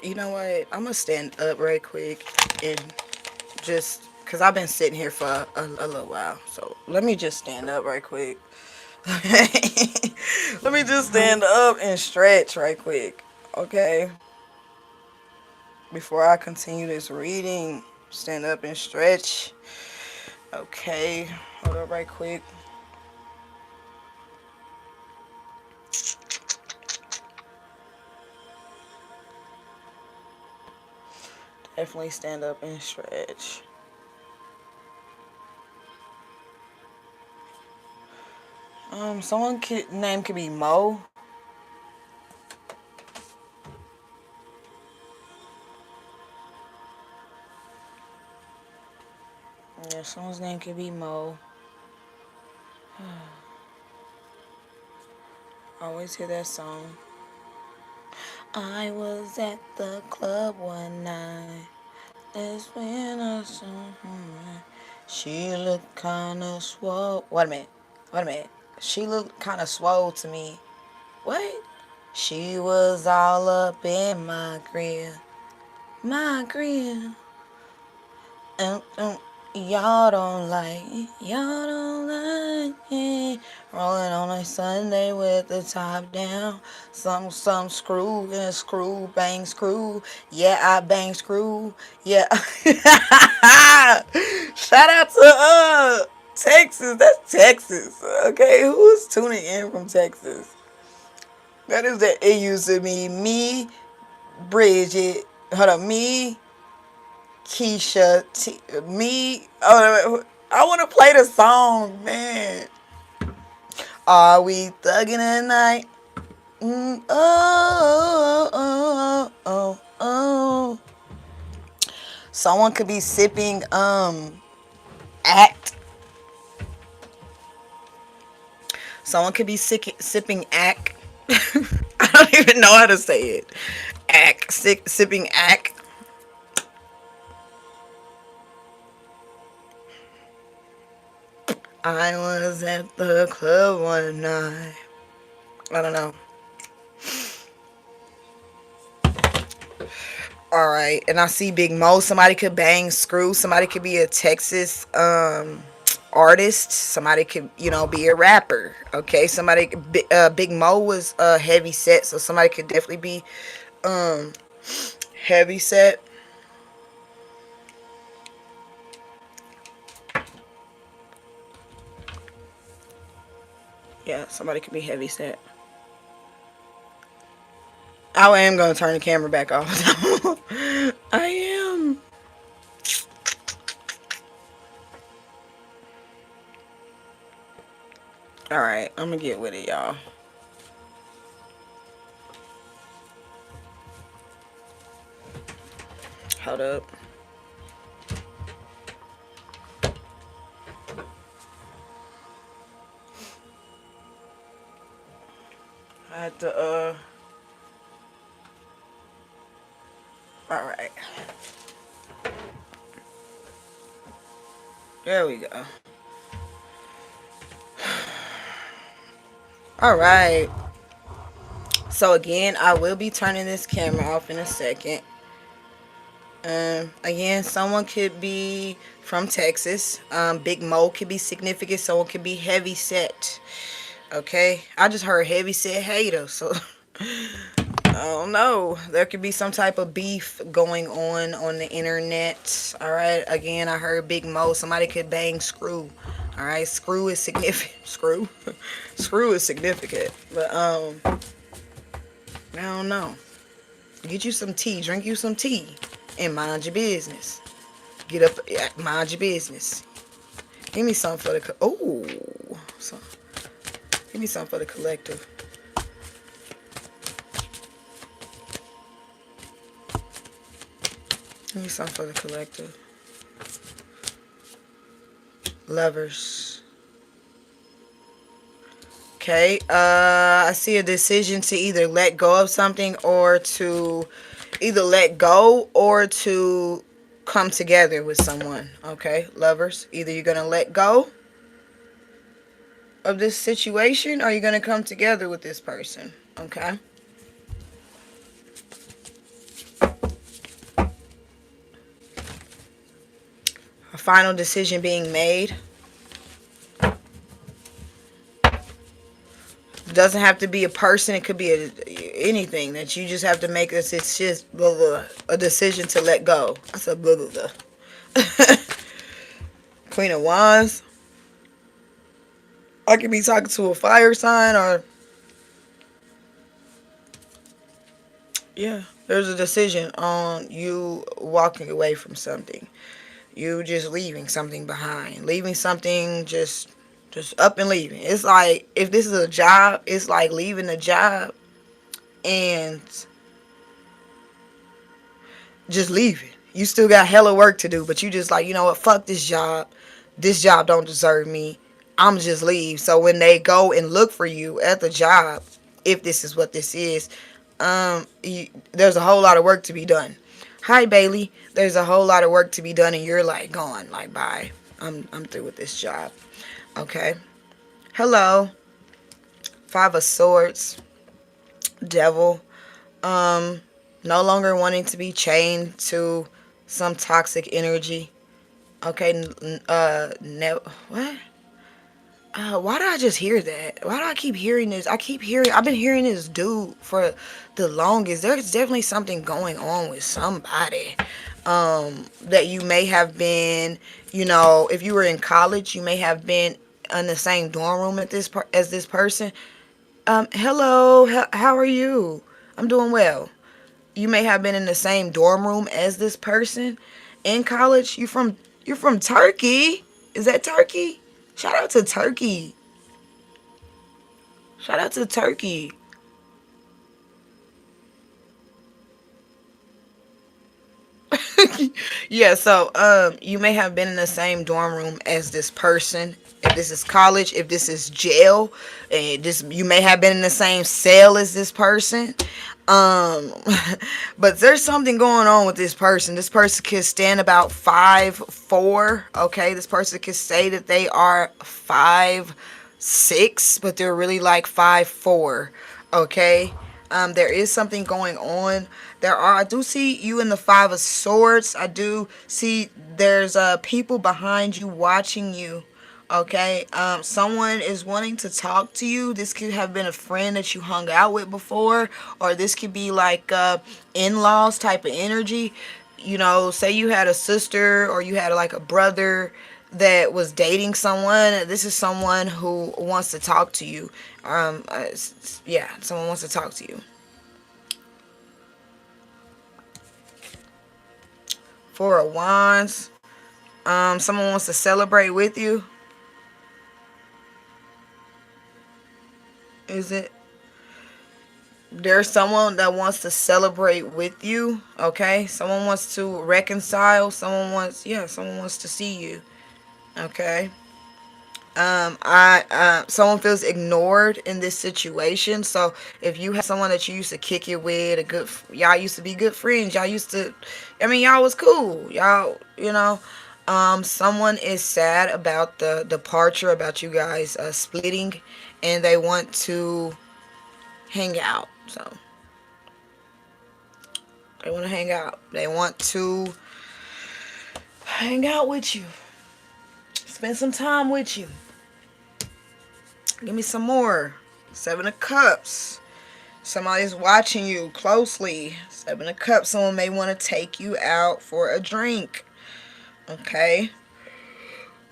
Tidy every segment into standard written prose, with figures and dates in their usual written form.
You know what? I'm gonna stand up right quick and just because I've been sitting here for a little while. So let me just stand up right quick. Let me just stand up and stretch right quick. Okay. Before I continue this reading, stand up and stretch. Okay. Hold up right quick. Definitely stand up and stretch. Someone name could be Mo. Yeah, someone's name could be Mo. Always hear that song. I was at the club one night. That's when I saw her. She looked kinda swole. Wait a minute. Wait a minute. She looked kinda swole to me. What? She was all up in my grill. My grill. Um, um, y'all don't like it. Rolling on a Sunday with the top down. Some screw and screw, bang screw. Yeah, I bang screw. Yeah. Shout out to Texas. That's Texas. Okay, who's tuning in from Texas? That is that it used to be me, Bridget. Hold on, me, Keisha, me. Oh, I want to play the song, man. Are we thugging at night? Oh, oh, oh, oh. Someone could be sipping act. Someone could be sipping act. I don't even know how to say it. Act, sipping act. I was at the club one night. I don't know. All right, and I see Big Mo. Somebody could bang screw. Somebody could be a Texas artist. Somebody could, be a rapper. Okay, Big Mo was heavy set, so somebody could definitely be um heavy set. Yeah, somebody could be heavy set. I am gonna turn the camera back off. I am. All right, I'm gonna get with it, y'all. Hold up. I had to all right. There we go. All right. So again, I will be turning this camera off in a second. Again, someone could be from Texas. Big Mo could be significant. Someone could be heavy set. Okay, I just heard heavy set hater. So I don't know. There could be some type of beef going on the internet. All right. Again, I heard Big Mo. Somebody could bang screw. All right, screw is significant. Screw is significant. But I don't know. Get you some tea. Drink you some tea. And mind your business. Get up. Mind your business. Give me something for the. Oh. So, give me something for the collective. Give me something for the collective. Lovers. Okay. I see a decision to either let go of something or to either let go or to come together with someone. Okay, lovers. Either you're gonna let go of this situation or you're gonna come together with this person. Okay. final decision being made. Doesn't have to be a person. It could be anything that you just have to make. It's just blah, blah, a decision to let go. I said blah, blah, blah. Queen of Wands. I could be talking to a fire sign, or yeah, there's a decision on you walking away from something. You just leaving something behind. Leaving something just up and leaving. It's like, if this is a job, it's like leaving a job and just leaving. You still got hella work to do, but you just like, you know what, fuck this job. This job don't deserve me. I'm just leave. So when they go and look for you at the job, if this is what this is, there's a whole lot of work to be done. Hi Bailey, there's a whole lot of work to be done, and you're like gone, like bye. I'm through with this job. Okay. Hello. Five of Swords. Devil. No longer wanting to be chained to some toxic energy. Okay. What? Why did I just hear that? Why do I keep hearing this? I've been hearing this dude for the longest. There's definitely something going on with somebody. That you may have been, if you were in college, you may have been in the same dorm room as this person. Hello, how are you? I'm doing well. You may have been in the same dorm room as this person in college. You're from Turkey. Is that Turkey? Shout out to Turkey. Shout out to Turkey. Yeah, so you may have been in the same dorm room as this person. If this is college, if this is jail, you may have been in the same cell as this person. But there's something going on with this person. This person could stand about 5'4". Okay, this person could say that they are 5'6", but they're really like 5'4". Okay. There is something going on. I do see you in the Five of Swords. I do see there's people behind you watching you. Okay. Someone is wanting to talk to you. This could have been a friend that you hung out with before, or this could be like in-laws type of energy. Say you had a sister, or you had like a brother that was dating someone. This is someone who wants to talk to you. Yeah, someone wants to talk to you. Four of Wands. Someone wants to celebrate with you. Is it? There's someone that wants to celebrate with you. Okay, someone wants to reconcile. Someone wants to see you. Okay. Someone feels ignored in this situation. So if you have someone that you used to kick it with, y'all used to be good friends. Y'all was cool. Someone is sad about the departure, about you guys splitting, and they want to hang out. So they want to hang out. They want to hang out with you. Spend some time with you. Give me some more. Seven of Cups. Somebody's watching you closely. Seven of Cups. Someone may want to take you out for a drink. Okay.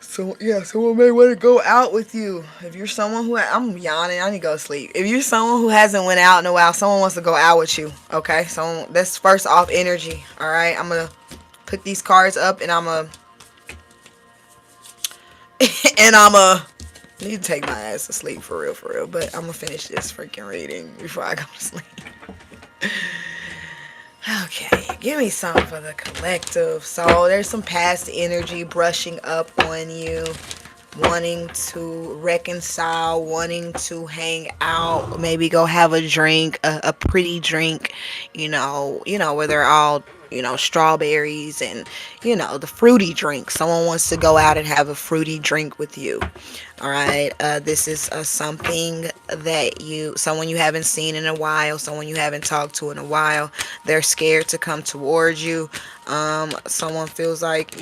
So, yeah, someone may want to go out with you. If you're someone who... I'm yawning. I need to go to sleep. If you're someone who hasn't went out in a while, someone wants to go out with you. Okay? So, that's first off energy. Alright? I'm going to put these cards up, and I'm going to... I need to take my ass to sleep for real, but I'm gonna finish this freaking reading before I go to sleep. Okay, give me something for the collective. So there's some past energy brushing up on you, wanting to reconcile, wanting to hang out, maybe go have a drink, a pretty drink, where they're all strawberries and the fruity drink. Someone wants to go out and have a fruity drink with you. All right. This is something that someone you haven't seen in a while, someone you haven't talked to in a while. They're scared to come towards you. Someone feels like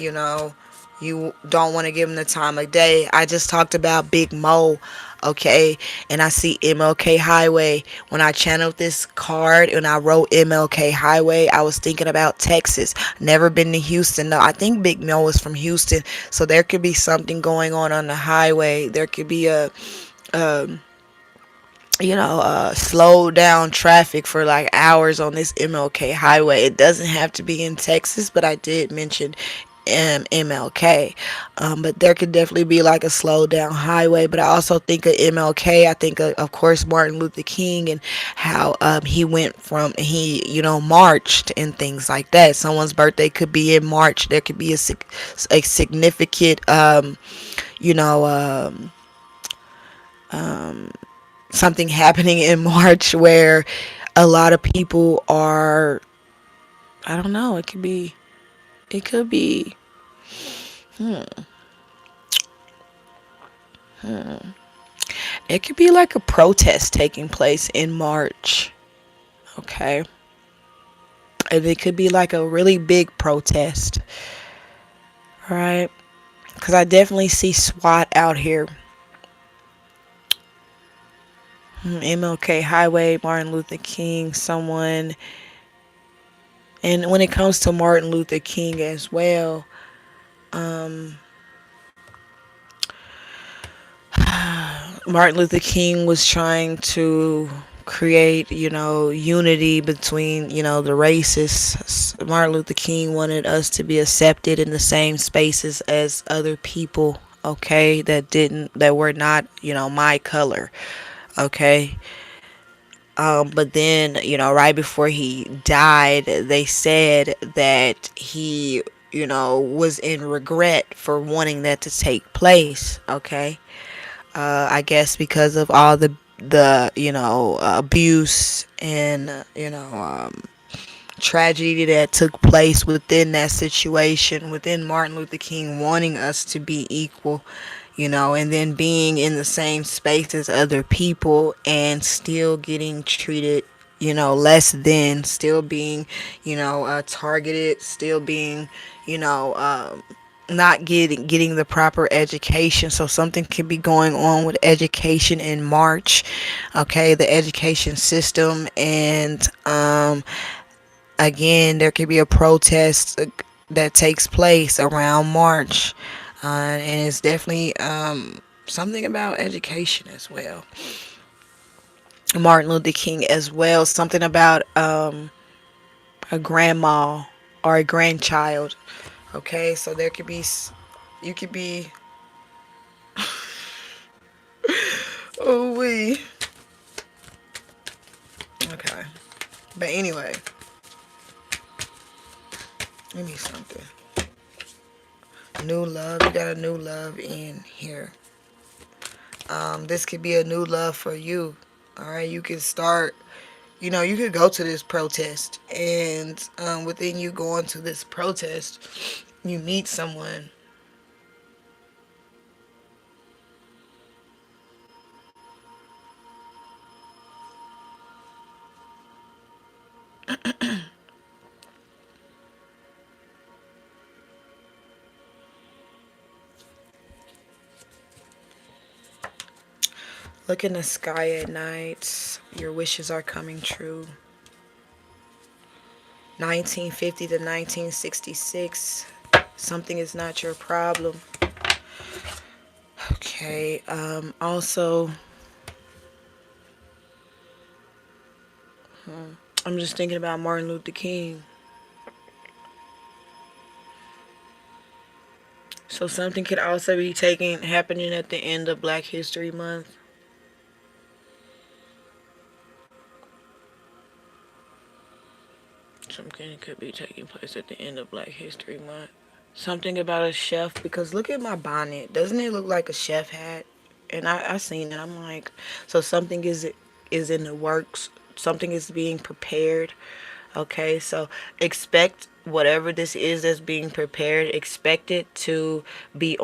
You don't want to give him the time of day. I just talked about Big Mo, okay? And I see MLK Highway. When I channeled this card and I wrote MLK Highway, I was thinking about Texas. Never been to Houston, though. I think Big Mo is from Houston. So there could be something going on the highway. There could be um, slow down traffic for like hours on this MLK highway. It doesn't have to be in Texas, but I did mention MLK. But there could definitely be like a slow down highway. But I also think of MLK. I think of course, Martin Luther King and how he went from, he, marched and things like that. Someone's birthday could be in March. There could be a significant, you know, something happening in March where a lot of people are, I don't know, it could be, it could be like a protest taking place in March, okay? And it could be like a really big protest, right? Because I definitely see SWAT out here. MLK Highway, Martin Luther King, someone. And when it comes to Martin Luther King as well, Martin Luther King was trying to create, unity between, the races. Martin Luther King wanted us to be accepted in the same spaces as other people, okay, that were not, my color, okay. But then, right before he died, they said that he, was in regret for wanting that to take place, okay. I guess because of all the abuse and tragedy that took place within that situation, within Martin Luther King wanting us to be equal, and then being in the same space as other people and still getting treated, less than, still being, targeted, still being, you know, um, not getting the proper education. So something could be going on with education in March, okay, the education system. And again, there could be a protest that takes place around March, and it's definitely something about education as well. Martin Luther King as well, something about a grandma or a grandchild. Okay, so there could be, you could be, oh we, okay. But anyway, give me something. New love, you got a new love in here. This could be a new love for you. All right, you can start. You could go to this protest, and within you going to this protest, you meet someone. Look in the sky at night. Your wishes are coming true. 1950 to 1966. Something is not your problem. Okay. Also, I'm just thinking about Martin Luther King. So something could also be happening at the end of Black History Month. Something could be taking place at the end of Black History Month. Something about a chef, because look at my bonnet. Doesn't it look like a chef hat? And I seen it. I'm like, so something is in the works. Something is being prepared. Okay, so expect whatever this is that's being prepared. Expect it to be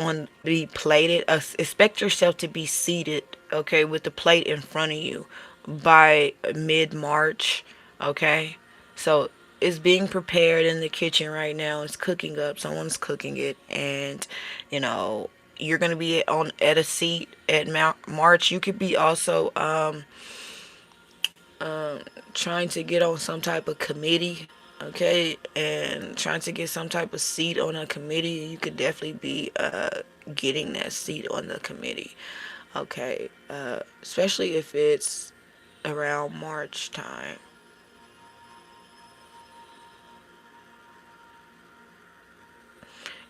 plated. Expect yourself to be seated. Okay, with the plate in front of you by mid March. Okay, so is being prepared in the kitchen right now. It's cooking up. Someone's cooking it, and you know you're gonna be on at a seat at March. You could be also trying to get on some type of committee, okay, and trying to get some type of seat on a committee. You could definitely be getting that seat on the committee, okay, especially if it's around March time.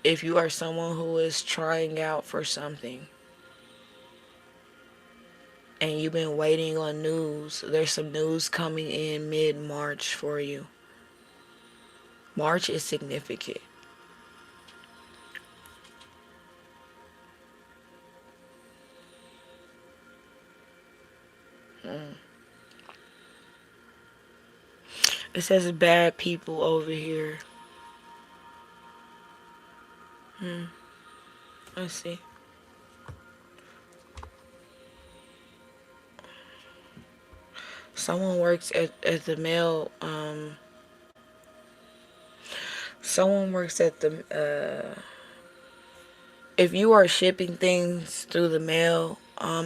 If you are someone who is trying out for something and you've been waiting on news, there's some news coming in mid-March for you. March is significant. It says bad people over here. Let's see. Someone works at the mail. Someone works at the. If you are shipping things through the mail,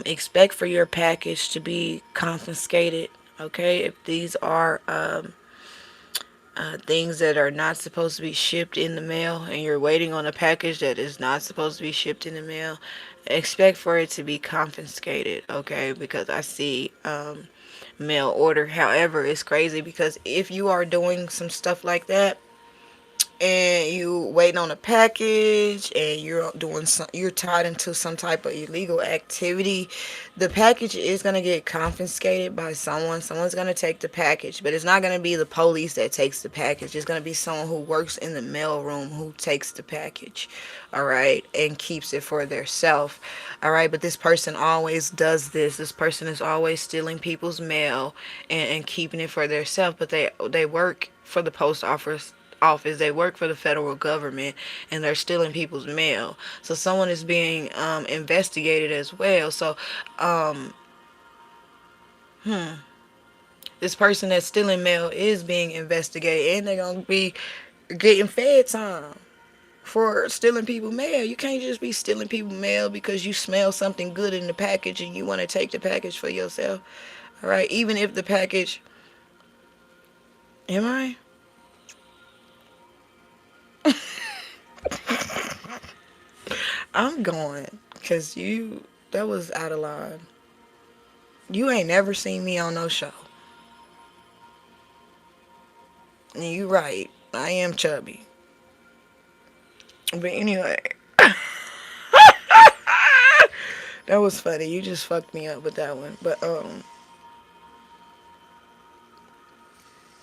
expect for your package to be confiscated. Okay, if these are things that are not supposed to be shipped in the mail and you're waiting on a package that is not supposed to be shipped in the mail, expect for it to be confiscated, okay? Because I see mail order. However, it's crazy because if you are doing some stuff like that and you waiting on a package and you're doing some, you're tied into some type of illegal activity, the package is going to get confiscated by someone's going to take the package, but it's not going to be the police that takes the package. It's going to be someone who works in the mail room who takes the package, all right, and keeps it for their self, all right. But this person always does this person is always stealing people's mail and keeping it for their self, but they work for the post office, they work for the federal government, and they're stealing people's mail. So someone is being investigated as well. So this person that's stealing mail is being investigated, and they're gonna be getting fed time for stealing people mail. You can't just be stealing people mail because you smell something good in the package and you want to take the package for yourself. All right, even if the package, am I? I'm going because that was out of line. You ain't never seen me on no show. And you right, I am chubby. But anyway, that was funny. You just fucked me up with that one. But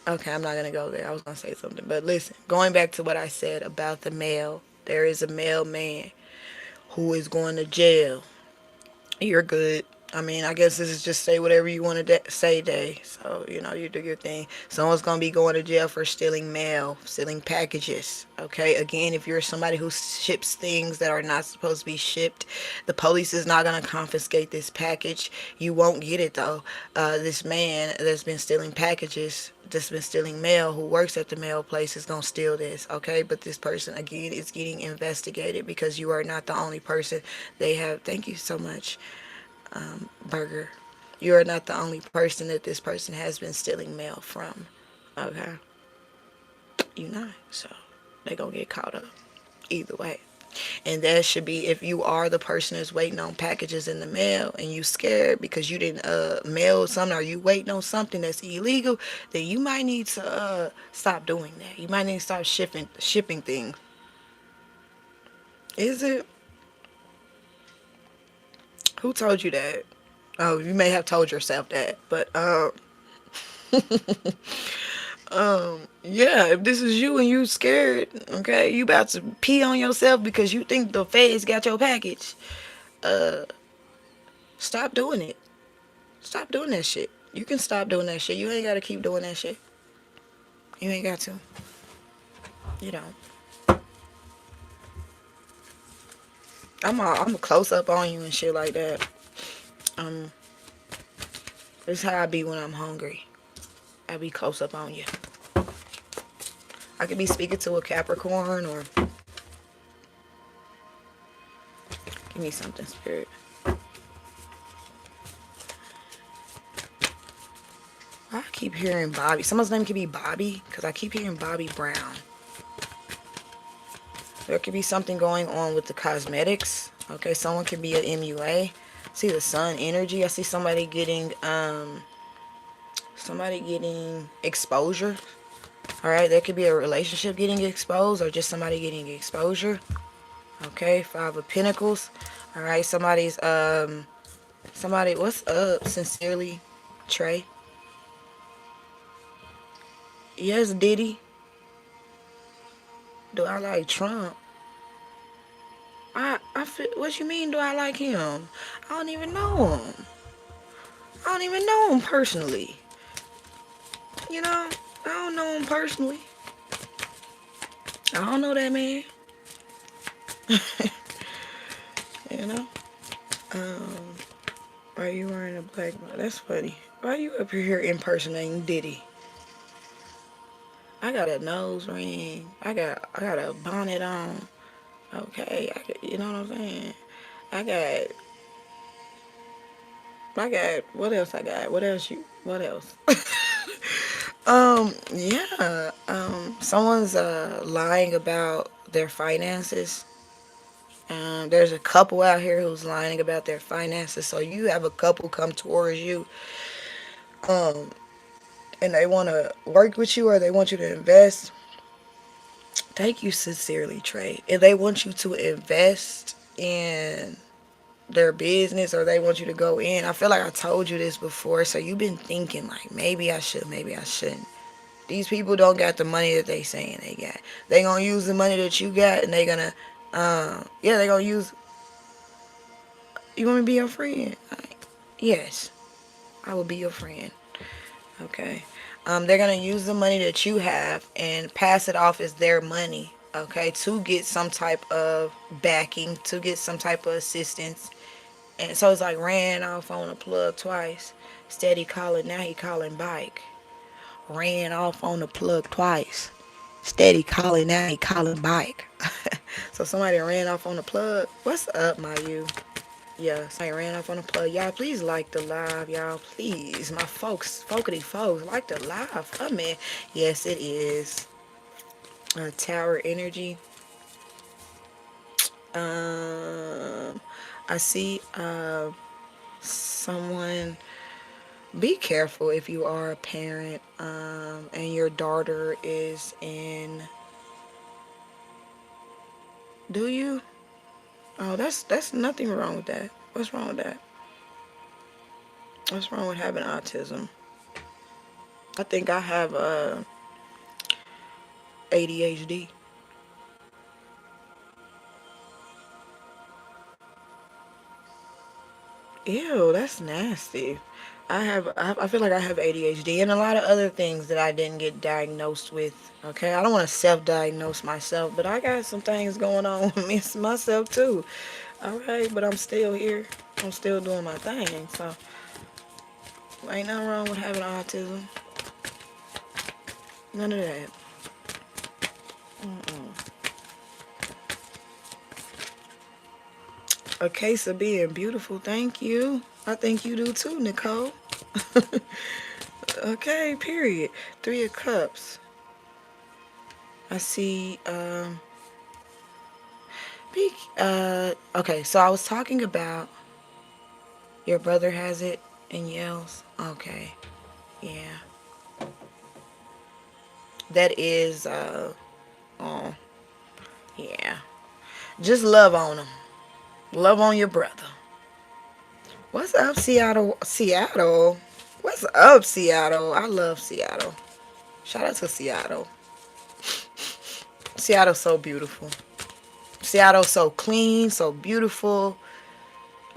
okay, I'm not gonna go there. I was gonna say something, but listen, going back to what I said about the mail, there is a mailman who is going to jail. You're good. I mean, I guess this is just say whatever you want to say, Day. So, you do your thing. Someone's going to be going to jail for stealing mail, stealing packages. Okay? Again, if you're somebody who ships things that are not supposed to be shipped, the police is not going to confiscate this package. You won't get it, though. This man that's been stealing packages, that's been stealing mail, who works at the mail place, is going to steal this. Okay? But this person, again, is getting investigated because you are not the only person they have. Thank you so much. Burger. You are not the only person that this person has been stealing mail from. Okay? You're not. So, they're going to get caught up. Either way. And that should be, if you are the person that's waiting on packages in the mail and you scared because you didn't mail something, or you waiting on something that's illegal, then you might need to stop doing that. You might need to stop shipping things. Is it? Who told you that? Oh, you may have told yourself that, but yeah, if this is you and you scared, okay, you about to pee on yourself because you think the feds got your package, stop doing it. Stop doing that shit. You can stop doing that shit. You ain't gotta keep doing that shit. You ain't got to. You know. I'm a close up on you and shit like that. This is how I be when I'm hungry. I be close up on you. I could be speaking to a Capricorn, or give me something, Spirit. I keep hearing Bobby. Someone's name could be Bobby, because I keep hearing Bobby Brown. There could be something going on with the cosmetics. Okay, someone could be an MUA. See the sun energy. I see somebody getting exposure. All right, there could be a relationship getting exposed, or just somebody getting exposure. Okay, 5 of Pentacles. All right, somebody, what's up? Sincerely, Trey. Yes, Diddy. Do I like Trump? I feel, what you mean, do I like him? I don't even know him. I don't even know him personally. You know, I don't know him personally. I don't know that man. You know? Why are you wearing a black one? That's funny. Why are you up here impersonating Diddy? I got a nose ring. I got a bonnet on. Okay, you know what I'm saying? I got, what else I got? What else? Yeah. Someone's lying about their finances. There's a couple out here who's lying about their finances. So you have a couple come towards you, and they want to work with you, or they want you to invest. Thank you, sincerely, Trey. If they want you to invest in their business, or they want you to go in, I feel like I told you this before, so you've been thinking like, maybe I should, maybe I shouldn't. These people don't got the money that they saying they got. They gonna use the money that you got, and they gonna yeah, they gonna use. You want me to be your friend? Yes, I will be your friend. Okay. They're gonna use the money that you have and pass it off as their money. Okay, to get some type of backing, to get some type of assistance. And so it's like ran off on a plug twice. Steady calling, now he calling bike. Ran off on the plug twice. Steady calling, now he calling bike. So somebody ran off on the plug. What's up, my you? Yeah, somebody ran off on the plug. Y'all, please like the live. Y'all, please. My folks, folkity folks, like the live. Oh, man. Yes, it is. Tower energy. I see someone. Be careful if you are a parent and your daughter is in. Do you? Oh, that's nothing wrong with that. What's wrong with that? What's wrong with having autism? I think I have ADHD. Ew, that's nasty. I feel like I have ADHD and a lot of other things that I didn't get diagnosed with. Okay, I don't want to self-diagnose myself, but I got some things going on with me myself too. All right, but I'm still here. I'm still doing my thing. So ain't nothing wrong with having autism. None of that. A case of being beautiful. Thank you. I think you do too, Nicole. Okay, period. 3 of Cups. I see, okay, so I was talking about your brother has it and yells. Okay, yeah. That is, oh, yeah. Just love on him. Love on your brother. What's up, Seattle? Seattle? What's up, Seattle? I love Seattle. Shout out to Seattle. Seattle's so beautiful. Seattle's so clean, so beautiful.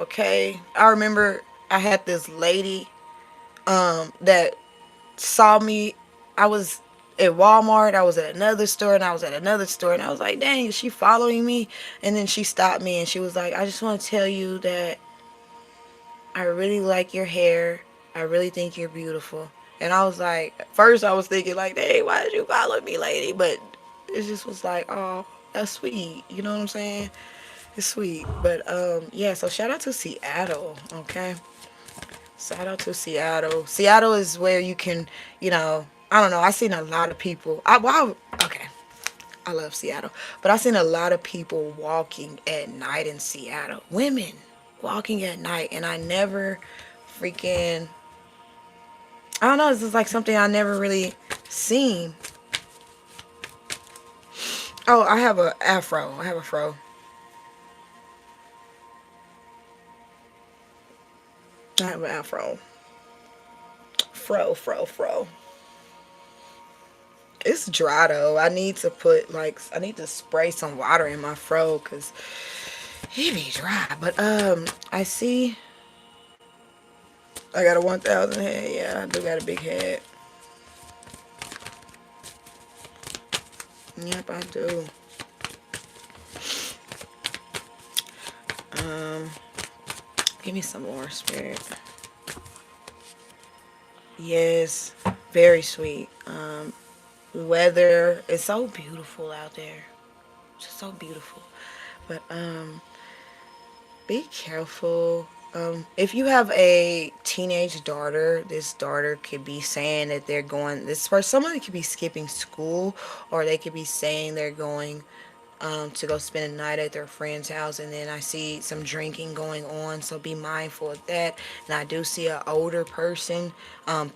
Okay. I remember I had this lady that saw me. I was at Walmart, I was at another store, and I was at another store, and I was like, dang, is she following me? And then she stopped me and she was like, I just want to tell you that I really like your hair. I really think you're beautiful. And I was like, at first I was thinking like, hey, why did you follow me, lady? But it just was like, oh, that's sweet. You know what I'm saying? It's sweet. But yeah, so shout out to Seattle, okay? Shout out to Seattle. Seattle is where you can, I don't know. I seen a lot of people. Okay, I love Seattle, but I seen a lot of people walking at night in Seattle. Women walking at night, and I never freaking. I don't know. This is like something I never really seen. Oh, I have a afro. I have a fro. I have an afro. Fro. It's dry though. I need to I need to spray some water in my fro because he be dry. But I see I got a 1,000 head. Yeah, I do got a big head. Yep, I do. Um, Give me some more, spirit. Yes, very sweet. Weather is so beautiful out there. Just so beautiful. But be careful. If you have a teenage daughter, this daughter could be saying that they're going this for somebody could be skipping school, or they could be saying they're going to go spend a night at their friend's house, and then I see some drinking going on, so be mindful of that. And I do see an older person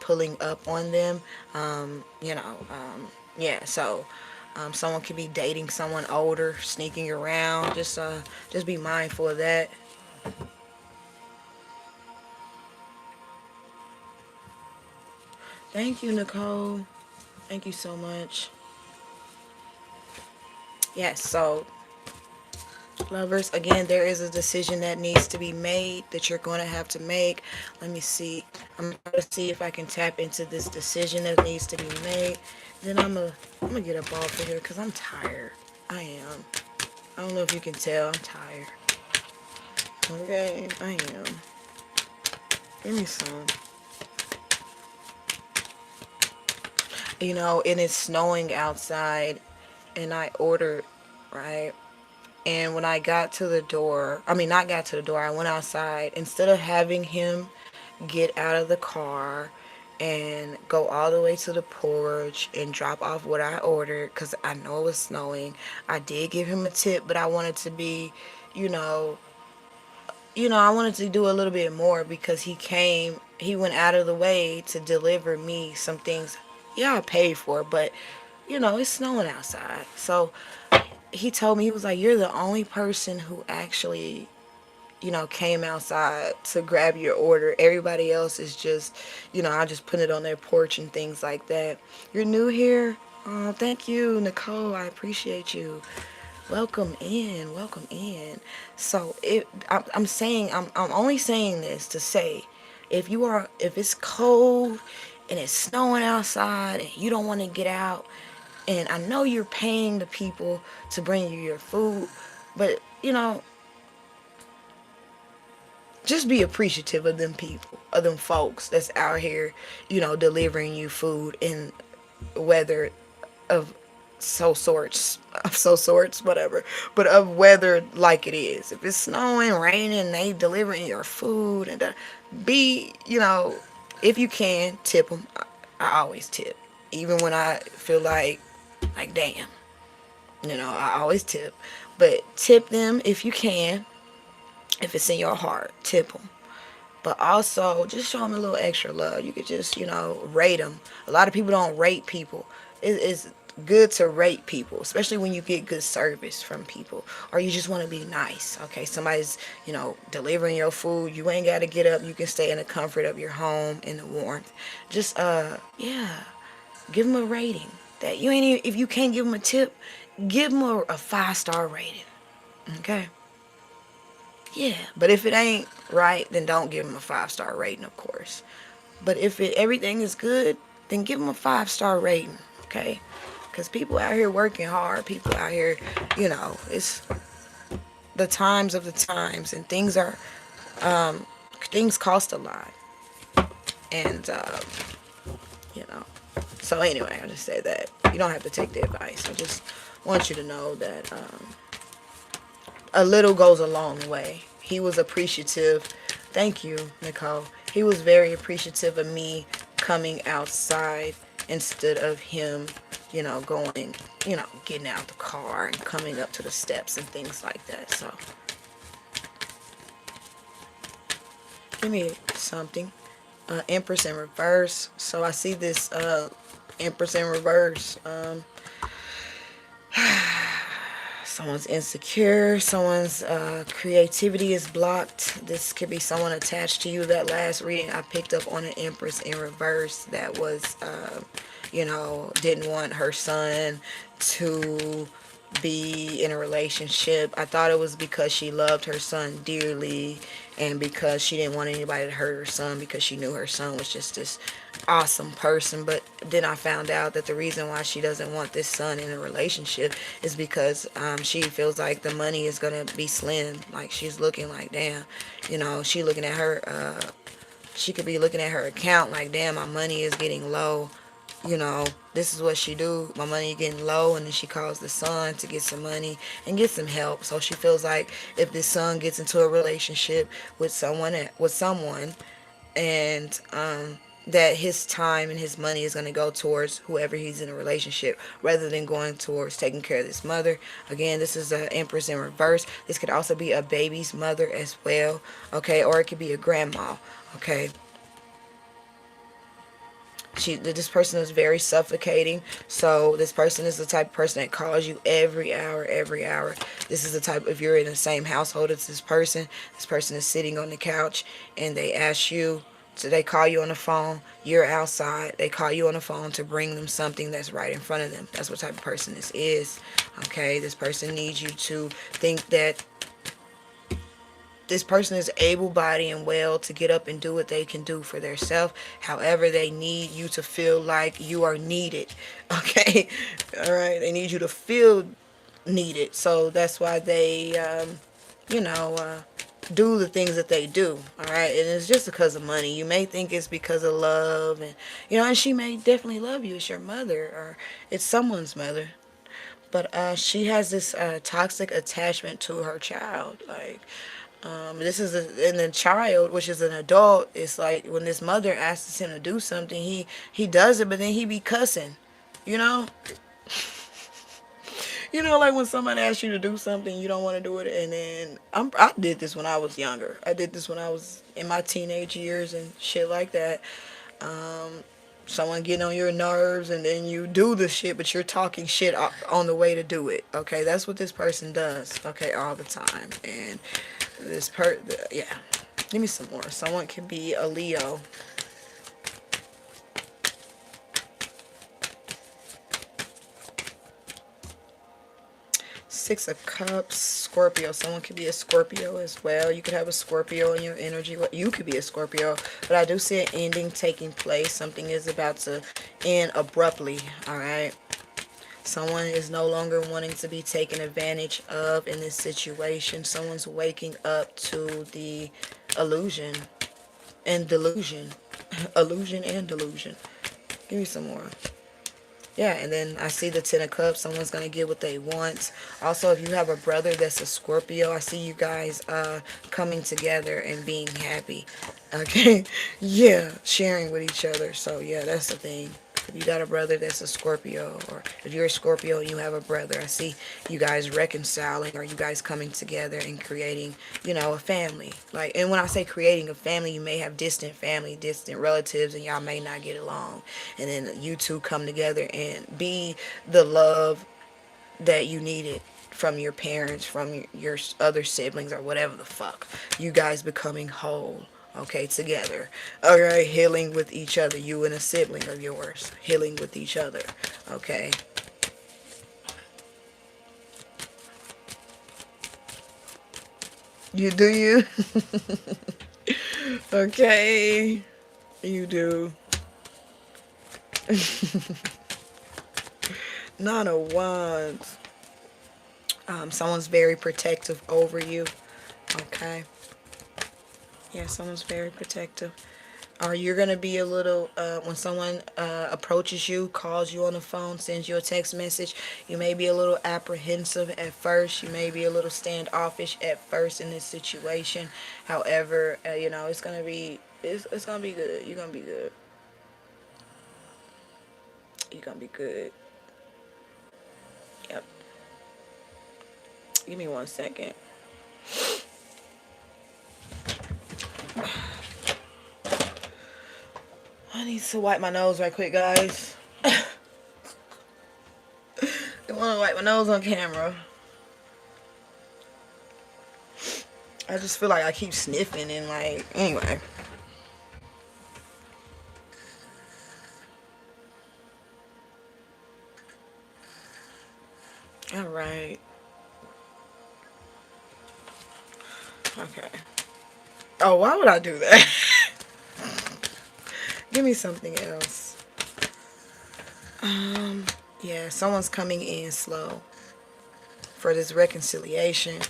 pulling up on them. Yeah, so someone could be dating someone older, sneaking around. Just be mindful of that. Thank you, Nicole. Thank you so much. Yes, so lovers, again, there is a decision that needs to be made that you're going to have to make. Let me see. I'm going to see if I can tap into this decision that needs to be made. Then I'm gonna get up off of here because I'm tired. I am. I don't know if you can tell. I'm tired. Okay, I am. Give me some. And it's snowing outside, and I ordered, right? And when I got to the door, I mean, not got to the door, I went outside. Instead of having him get out of the car and go all the way to the porch and drop off what I ordered, because I know it was snowing, I did give him a tip, but I wanted to be, you know, I wanted to do a little bit more because he went out of the way to deliver me some things. Yeah, I paid for, but it's snowing outside. So he told me, he was like, "You're the only person who actually, came outside to grab your order. Everybody else is just, I just put it on their porch and things like that. You're new here? Oh, thank you, Nicole. I appreciate you. Welcome in. Welcome in." So I'm saying, I'm only saying this to say, if it's cold and it's snowing outside and you don't want to get out, and I know you're paying the people to bring you your food, but just be appreciative of them people, of them folks that's out here, delivering you food in weather of whatever, but of weather like it is. If it's snowing, raining, they delivering your food, and be, if you can, tip them. I always tip, even when I feel like damn, I always tip, but tip them if you can. If it's in your heart, tip them. But also, just show them a little extra love. You could just, rate them. A lot of people don't rate people. It's good to rate people, especially when you get good service from people, or you just want to be nice. Okay, somebody's, delivering your food. You ain't got to get up. You can stay in the comfort of your home, in the warmth. Just, yeah, give them a rating. That you ain't even, if you can't give them a tip, give them a 5-star rating. Okay. Yeah, but if it ain't right, then don't give them a 5-star rating, of course. But if everything is good, then give them a 5-star rating, okay? Because people out here working hard, people out here, it's the times of the times, and things cost a lot, and you know, So anyway, I just said that. You don't have to take the advice. I just want you to know that a little goes a long way. He was appreciative. Thank you, Nicole. He was very appreciative of me coming outside instead of him, going, getting out the car and coming up to the steps and things like that. So, give me something. Empress in reverse. So I see this Empress in reverse. Someone's insecure. Someone's creativity is blocked. This could be someone attached to you. That last reading I picked up on an Empress in reverse that was, didn't want her son to be in a relationship. I thought it was because she loved her son dearly and because she didn't want anybody to hurt her son because she knew her son was just this awesome person. But then I found out that the reason why she doesn't want this son in a relationship is because she feels like the money is going to be slim. Like she's looking like, damn, she looking at her, she could be looking at her account like, damn, my money is getting low. This is what she do. My money getting low, and then she calls the son to get some money and get some help. So she feels like if this son gets into a relationship with someone, and that his time and his money is going to go towards whoever he's in a relationship rather than going towards taking care of this mother. Again, this is an Empress in reverse. This could also be a baby's mother as well, okay, or it could be a grandma, okay. This person is very suffocating. So this person is the type of person that calls you every hour. This is the type, if you're in the same household as this person is sitting on the couch and they ask you, so they call you on the phone, you're outside, they call you on the phone to bring them something that's right in front of them. That's what type of person this is. Okay, this person needs you to think that this person is able-bodied and well to get up and do what they can do for themselves. However, they need you to feel like you are needed. Okay? All right? They need you to feel needed. So that's why they, do the things that they do. All right? And it's just because of money. You may think it's because of love. And she may definitely love you. It's your mother or it's someone's mother. But she has this toxic attachment to her child. Like, this is in the child, which is an adult. It's like when this mother asks him to do something, he does it, but then he be cussing, you know. Like when someone asks you to do something, you don't want to do it, and then I did this when I was younger. I did this when I was in my teenage years and shit like that. Someone getting on your nerves, and then you do the shit, but you're talking shit on the way to do it. Okay, that's what this person does. Okay, all the time, and yeah. Give me some more. Someone can be a Leo. Six of Cups, Scorpio. Someone could be a Scorpio as well. You could have a Scorpio in your energy. You could be a Scorpio. But I do see an ending taking place. Something is about to end abruptly. Alright. Someone is no longer wanting to be taken advantage of in this situation. Someone's waking up to the illusion and delusion. Illusion and delusion. Give me some more. Yeah, and then I see the Ten of Cups. Someone's going to get what they want. Also, if you have a brother that's a Scorpio, I see you guys coming together and being happy. Okay? Yeah, sharing with each other. So, yeah, that's the thing. If you got a brother that's a Scorpio, or if you're a Scorpio and you have a brother, I see you guys reconciling, or you guys coming together and creating, a family. Like, and when I say creating a family, you may have distant family, distant relatives, and y'all may not get along. And then you two come together and be the love that you needed from your parents, from your other siblings, or whatever the fuck. You guys becoming whole. Okay, together. Alright, healing with each other. You and a sibling of yours. Healing with each other. Okay. You do you? Okay. You do. Nine of Wands. Someone's very protective over you. Okay. Yeah, someone's very protective. Or you're going to be a little, when someone approaches you, calls you on the phone, sends you a text message, you may be a little apprehensive at first. You may be a little standoffish at first in this situation. However, you know, it's going to be good. You're going to be good. You're going to be good. Yep. Give me 1 second. I need to wipe my nose right quick, guys. I want to wipe my nose on camera. I just feel like I keep sniffing and like, anyway. All right. Okay. Oh, why would I do that? Give me something else. Yeah, someone's coming in slow for this reconciliation.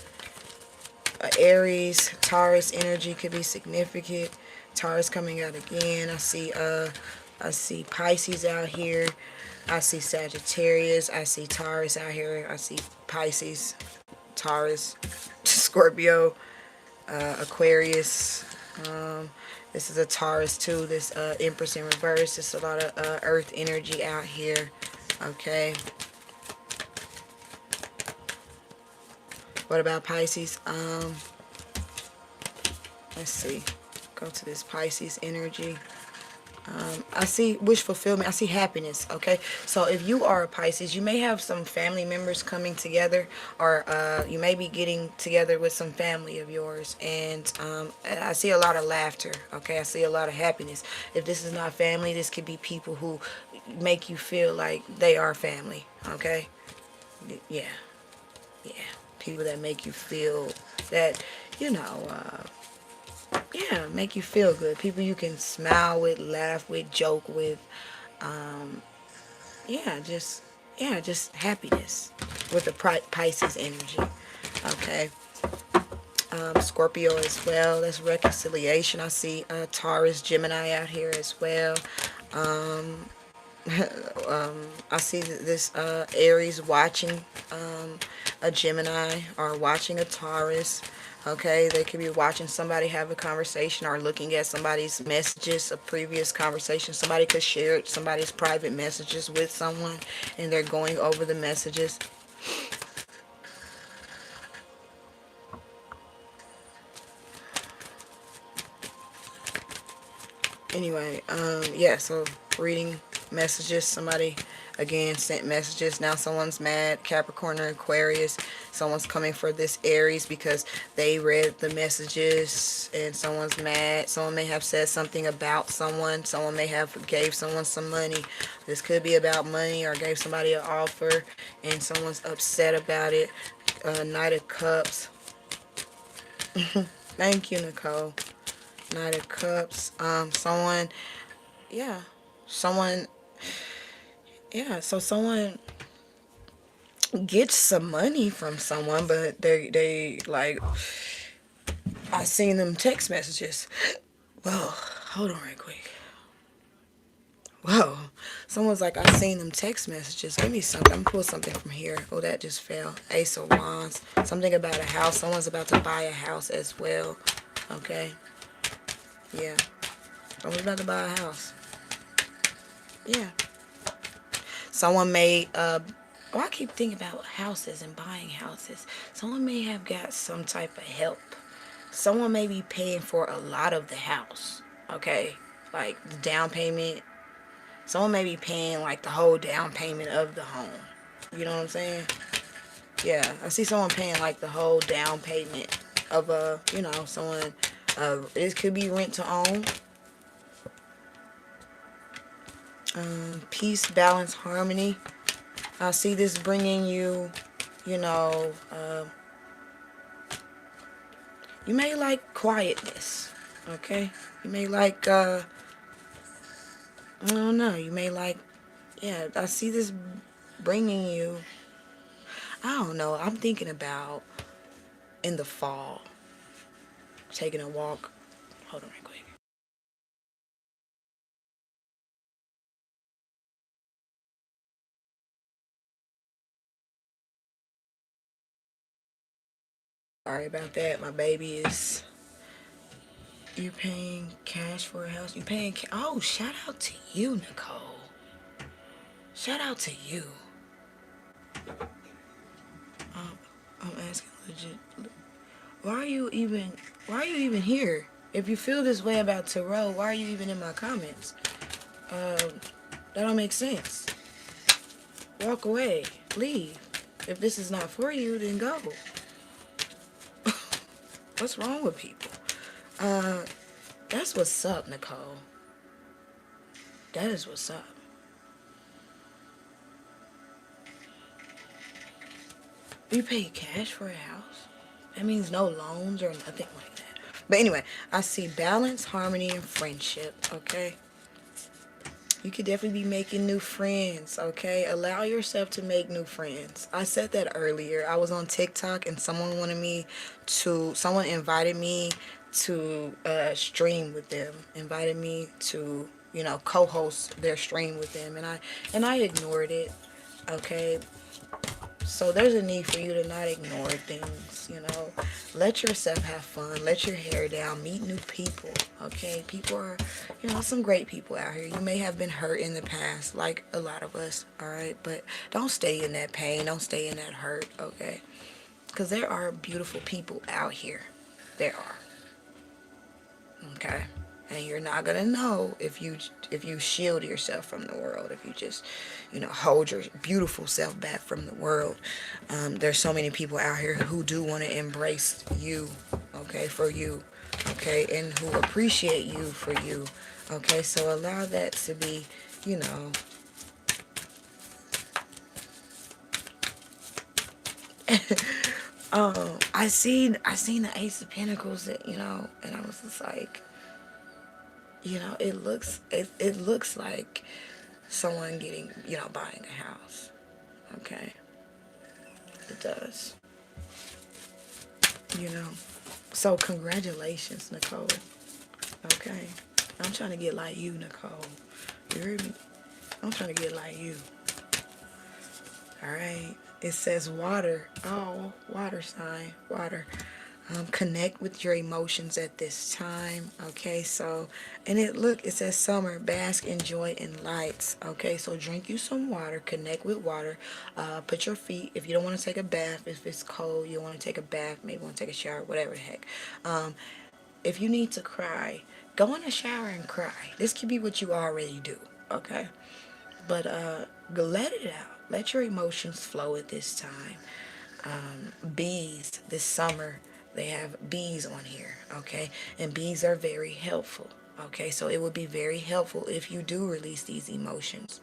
Aries, Taurus energy could be significant. Taurus coming out again. I see Pisces out here. I see Sagittarius. I see Taurus out here. I see Pisces, Taurus, Scorpio, Aquarius. This is a Taurus too. This Empress in reverse. There's a lot of Earth energy out here. Okay. What about Pisces? Let's see. Go to this Pisces energy. I see wish fulfillment. I see happiness. Okay, so if you are a Pisces, you may have some family members coming together, or you may be getting together with some family of yours, and I see a lot of laughter. Okay, I see a lot of happiness. If this is not family, this could be people who make you feel like they are family. Okay, yeah, yeah, people that make you feel that, you know. Yeah, make you feel good. People you can smile with, laugh with, joke with. Um, yeah, just happiness with the Pisces energy. Okay. Scorpio as well. That's reconciliation. I see Taurus, Gemini out here as well. Um, I see this Aries watching a Gemini or watching a Taurus. Okay, they could be watching somebody have a conversation or looking at somebody's messages, a previous conversation. Somebody could share somebody's private messages with someone, and they're going over the messages. Anyway, yeah, so reading messages, somebody again sent messages. Now someone's mad. Capricorn or Aquarius, someone's coming for this Aries because they read the messages and someone's mad. Someone may have said something about someone. Someone may have gave someone some money. This could be about money, or gave somebody an offer and someone's upset about it. Knight of Cups. Thank you, Nicole. Knight of Cups. Someone, yeah, someone, yeah. So someone gets some money from someone, but they like, I seen them text messages. Well, hold on right quick. Whoa. Someone's like, I seen them text messages. Give me something. I'm gonna pull something from here. Oh, that just fell. Ace of Wands. Something about a house. Someone's about to buy a house as well. Okay. Yeah. Someone's about to buy a house. Yeah. Someone may, I keep thinking about houses and buying houses. Someone may have got some type of help. Someone may be paying for a lot of the house. Okay. Like the down payment. Someone may be paying like the whole down payment of the home. You know what I'm saying? Yeah. I see someone paying like the whole down payment of someone, it could be rent to own. Peace, balance, harmony. I see this bringing you, you know, you may like quietness, okay? You may like, I don't know, you may like, yeah, I see this bringing you, I don't know, I'm thinking about in the fall, taking a walk. Hold on right quick. Sorry about that. My baby is... You're paying cash for a house? You paying oh, shout out to you, Nicole. Shout out to you. I'm asking legit. Why are you even here? If you feel this way about tarot, why are you even in my comments? That don't make sense. Walk away. Leave. If this is not for you, then go. What's wrong with people? That's what's up, Nicole. That is what's up. You pay cash for a house? That means no loans or nothing like that. But anyway, I see balance, harmony, and friendship, okay? You could definitely be making new friends, okay? Allow yourself to make new friends. I said that earlier. I was on TikTok and someone invited me to stream with them. Invited me to, co-host their stream with them. And I ignored it, okay? So there's a need for you to not ignore things, Let yourself have fun. Let your hair down. Meet new people, okay? People are, some great people out here. You may have been hurt in the past, like a lot of us, all right? But don't stay in that pain. Don't stay in that hurt, okay? Because there are beautiful people out here. There are, okay? And you're not going to know if you shield yourself from the world, if you just, hold your beautiful self back from the world. There's so many people out here who do want to embrace you, okay, for you, okay, and who appreciate you for you, okay? So allow that to be, I seen the Ace of Pentacles, that, and I was just like, it looks like someone getting, buying a house. Okay. It does. So congratulations, Nicole. Okay. I'm trying to get like you, Nicole. You heard me? I'm trying to get like you. Alright. It says water. Oh, water sign. Water. Connect with your emotions at this time, okay? So, and it says summer, bask, enjoy in lights, okay? So drink you some water, connect with water, put your feet, if you don't want to take a bath, if it's cold, you want to take a bath, maybe want to take a shower, whatever the heck. If you need to cry, go in the shower and cry. This could be what you already do, okay? But let it out. Let your emotions flow at this time. Bees this summer, they have bees on here, okay? And bees are very helpful, okay? So it would be very helpful if you do release these emotions.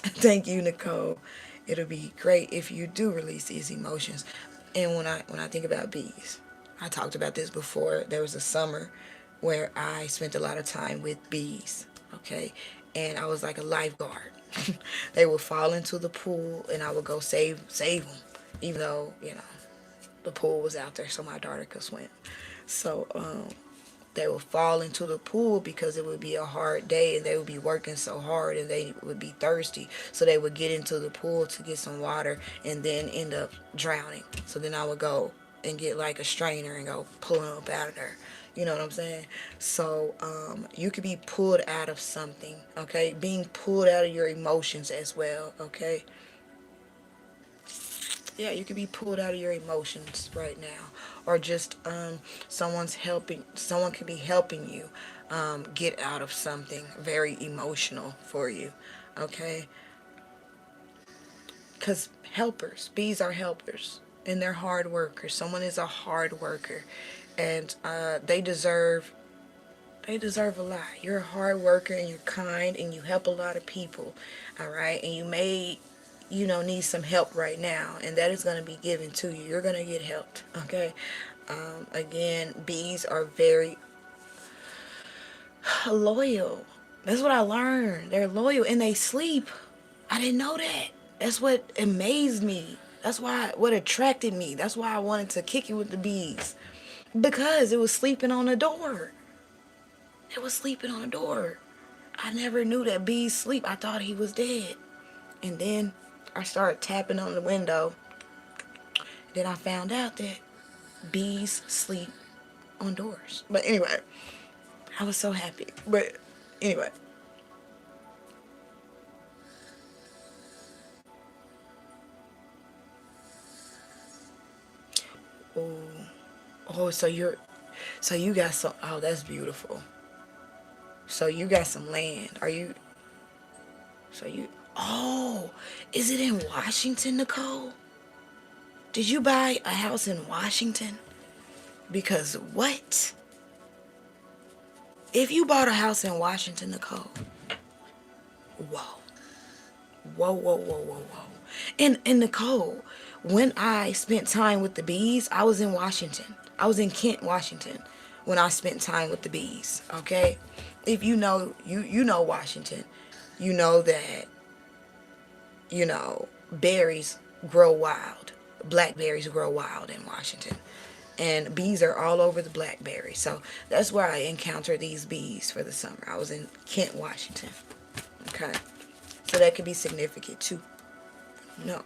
Thank you, Nicole. It'll be great if you do release these emotions. And when I think about bees, I talked about this before. There was a summer where I spent a lot of time with bees, okay? And I was like a lifeguard. They would fall into the pool and I would go save them, even though, the pool was out there so my daughter could swim. So they would fall into the pool because it would be a hard day and they would be working so hard and they would be thirsty. So they would get into the pool to get some water and then end up drowning. So then I would go and get like a strainer and go pull them up out of there. You know what I'm saying? So you could be pulled out of something, okay? Being pulled out of your emotions as well, okay? Yeah, you could be pulled out of your emotions right now, or just someone could be helping you get out of something very emotional for you, okay? Because bees are helpers, and they're hard workers. Someone is a hard worker, and they deserve a lot. You're a hard worker, and you're kind, and you help a lot of people, all right? And you may need some help right now, and that is going to be given to you. You're going to get helped, okay? Again, bees are very loyal. That's what I learned. They're loyal, and they sleep. I didn't know that. That's what amazed me. That's what attracted me. That's why I wanted to kick it with the bees, because it was sleeping on the door. It was sleeping on the door. I never knew that bees sleep. I thought he was dead. And then I started tapping on the window, Then I found out that bees sleep on doors. But anyway, I was so happy. But anyway. Oh, oh, so you got some, oh, that's beautiful. So you got some land. So you, oh, is it in Washington, Nicole? Did you buy a house in Washington? Because what? If you bought a house in Washington, Nicole, whoa, whoa, whoa, whoa, whoa, whoa. And Nicole, when I spent time with the bees, I was in Washington. I was in Kent, Washington, when I spent time with the bees. Okay, if you know, you know Washington, you know that, berries grow wild. Blackberries grow wild in Washington. And bees are all over the blackberry. So that's where I encountered these bees for the summer. I was in Kent, Washington. Okay. So that could be significant too. No.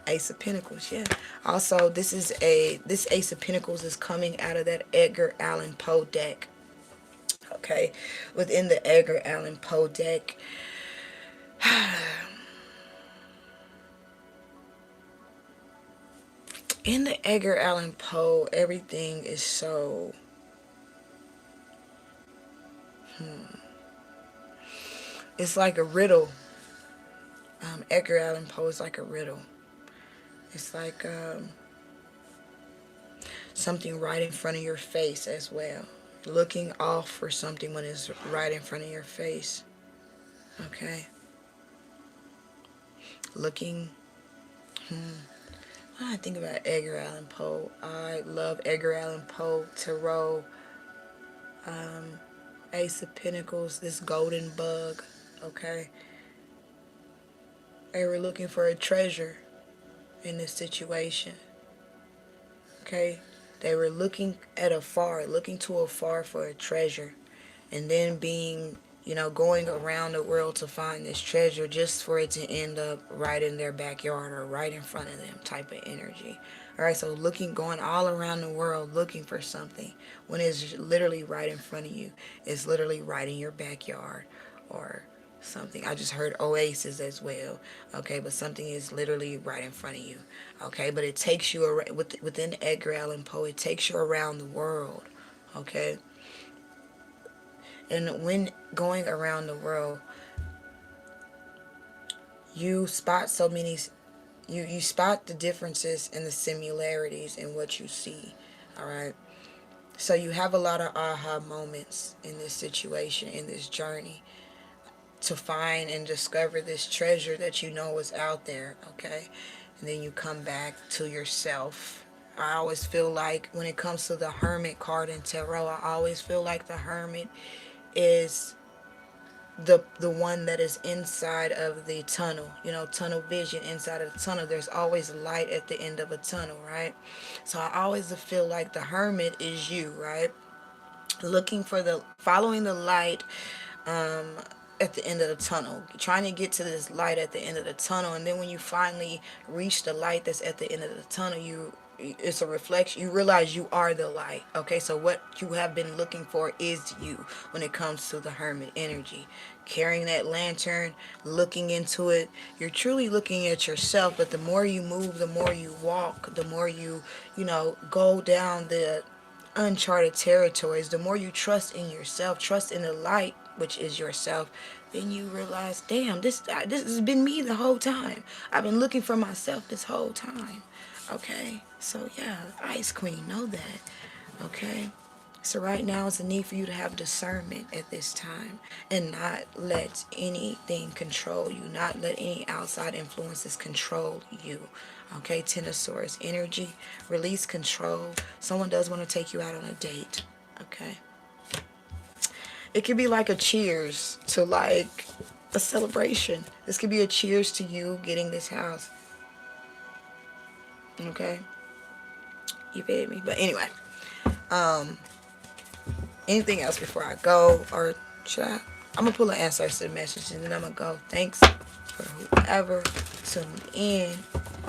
Ace of Pentacles, yeah. Also, this Ace of Pentacles is coming out of that Edgar Allan Poe deck. Okay. Within the Edgar Allan Poe deck, in the Edgar Allan Poe, everything is so... It's like a riddle. Edgar Allan Poe is like a riddle. It's like something right in front of your face as well. Looking off for something when it's right in front of your face. Okay. Looking... When I think about Edgar Allan Poe, I love Edgar Allan Poe, Tarot, Ace of Pentacles, this golden bug, okay? They were looking for a treasure in this situation, okay? They were looking at afar, looking to afar for a treasure, and then being, going around the world to find this treasure just for it to end up right in their backyard or right in front of them type of energy. All right, so going all around the world looking for something when it's literally right in front of you. It's literally right in your backyard or something. I just heard oasis as well, okay, but something is literally right in front of you, okay, but it takes you around, within Edgar Allan Poe, it takes you around the world, okay. And when going around the world, you spot so many, you spot the differences and the similarities in what you see, all right? So you have a lot of aha moments in this situation, in this journey, to find and discover this treasure that you know is out there, okay? And then you come back to yourself. I always feel like when it comes to the Hermit card in Tarot, I always feel like the Hermit is the one that is inside of the tunnel, tunnel vision. Inside of the tunnel, there's always light at the end of a tunnel, right? So I always feel like the Hermit is you, right? Following the light at the end of the tunnel, trying to get to this light at the end of the tunnel, and then when you finally reach the light that's at the end of the tunnel, it's a reflection. You realize you are the light. Okay, so what you have been looking for is you when it comes to the Hermit energy. Carrying that lantern, looking into it, you're truly looking at yourself. But the more you move, the more you walk, the more you go down the uncharted territories, the more you trust in yourself, trust in the light, which is yourself, then you realize, damn, this has been me the whole time. I've been looking for myself this whole time. Okay, so yeah, Ice Queen, know that. Okay, so right now it's a need for you to have discernment at this time and not let anything control you, not let any outside influences control you. Okay, Ten of Swords energy, release control. Someone does want to take you out on a date. Okay, it could be like a cheers to like a celebration. This could be a cheers to you getting this house. Okay, you feel me? But anyway, anything else before I go, or should I? I'm gonna pull an answer to the message and then I'm gonna go. Thanks for whoever tuned in.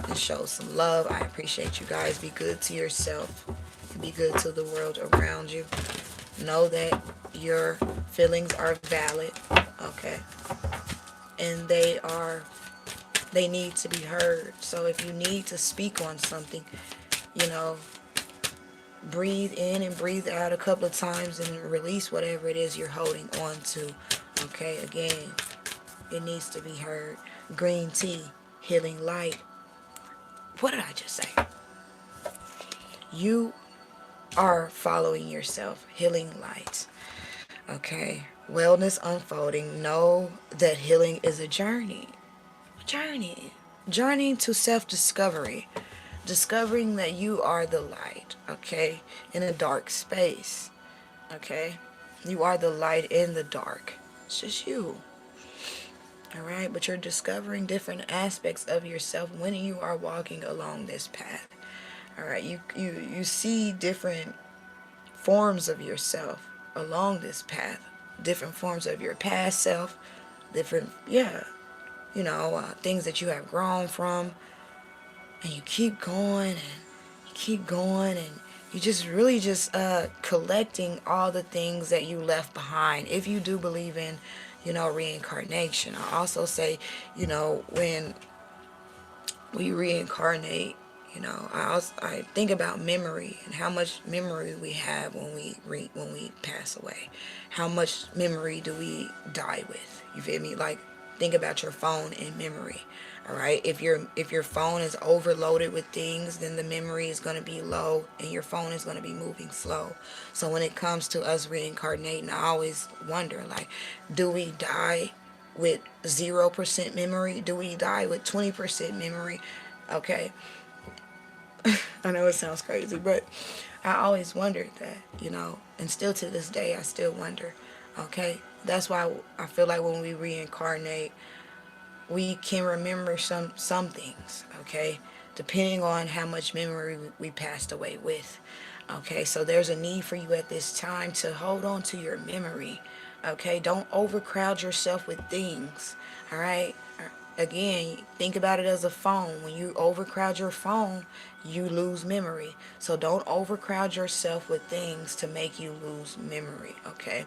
and show some love. I appreciate you guys. Be good to yourself. Be good to the world around you. Know that your feelings are valid, okay? And they need to be heard. So if you need to speak on something, you know, breathe in and breathe out a couple of times and release whatever it is you're holding on to. Okay, again, it needs to be heard. Green tea, healing light. What did I just say? You are following yourself. Healing light. Okay, wellness unfolding. Know that healing is a journey. Journey to self-discovery. Discovering that you are the light, okay, in a dark space, okay? You are the light in the dark. It's just you, all right? But you're discovering different aspects of yourself when you are walking along this path, all right? You see different forms of yourself along this path, different forms of your past self, different, things that you have grown from. And you keep going and you keep going and you just really just collecting all the things that you left behind. If you do believe in, reincarnation. I also say, when we reincarnate, I think about memory and how much memory we have when we pass away. How much memory do we die with? You feel me? Like, think about your phone in memory. All right, if your phone is overloaded with things, then the memory is going to be low and your phone is going to be moving slow. So when it comes to us reincarnating, I always wonder, like, do we die with 0% memory? Do we die with 20% memory? Okay, I know it sounds crazy, but I always wondered that, and still to this day I still wonder. Okay, that's why I feel like when we reincarnate, we can remember some things, okay, depending on how much memory we passed away with. Okay, so there's a need for you at this time to hold on to your memory. Okay, don't overcrowd yourself with things. All right, again, think about it as a phone. When you overcrowd your phone, you lose memory. So don't overcrowd yourself with things to make you lose memory. Okay,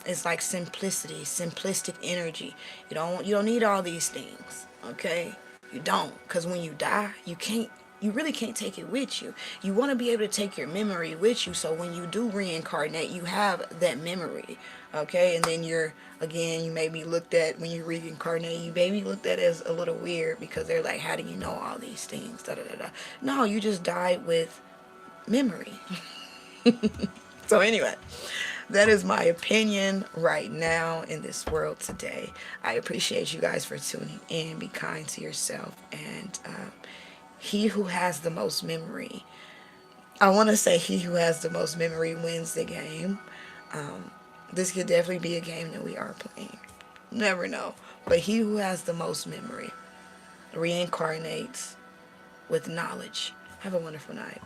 it's like simplicity, simplistic energy. You don't need all these things. Okay, you don't, because when you die, you really can't take it with you. You want to be able to take your memory with you, so when you do reincarnate, you have that memory. Okay, and then you may be looked at, when you reincarnate, you may be looked at as a little weird, because they're like, how do you know all these things? Da, da, da, da. No, you just died with memory. So anyway, that is my opinion right now in this world today. I appreciate you guys for tuning in. Be kind to yourself. And he who has the most memory, I want to say he who has the most memory wins the game. This could definitely be a game that we are playing. Never know. But he who has the most memory reincarnates with knowledge. Have a wonderful night.